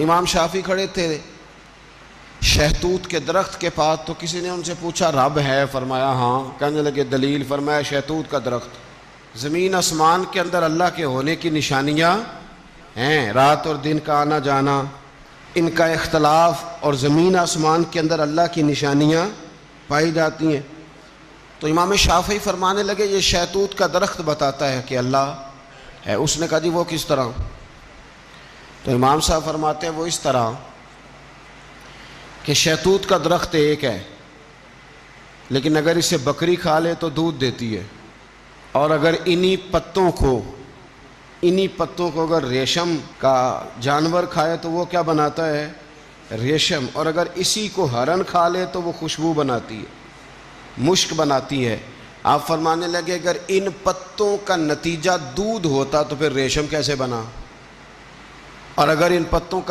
امام شافعی کھڑے تھے شہتوت کے درخت کے پاس، تو کسی نے ان سے پوچھا رب ہے؟ فرمایا ہاں۔ کہنے لگے دلیل؟ فرمایا شہتوت کا درخت۔ زمین آسمان کے اندر اللہ کے ہونے کی نشانیاں ہیں، رات اور دن کا آنا جانا، ان کا اختلاف، اور زمین آسمان کے اندر اللہ کی نشانیاں پائی جاتی ہیں۔ تو امام شافعی فرمانے لگے یہ شہتوت کا درخت بتاتا ہے کہ اللہ ہے۔ اس نے کہا جی وہ کس طرح؟ تو امام صاحب فرماتے ہیں وہ اس طرح کہ شہتوت کا درخت ایک ہے، لیکن اگر اسے بکری کھا لے تو دودھ دیتی ہے، اور اگر انہی پتوں کو اگر ریشم کا جانور کھائے تو وہ کیا بناتا ہے؟ ریشم، اور اگر اسی کو ہرن کھا لے تو وہ خوشبو بناتی ہے، مشک بناتی ہے۔ آپ فرمانے لگے اگر ان پتوں کا نتیجہ دودھ ہوتا تو پھر ریشم کیسے بنا؟ اور اگر ان پتوں کا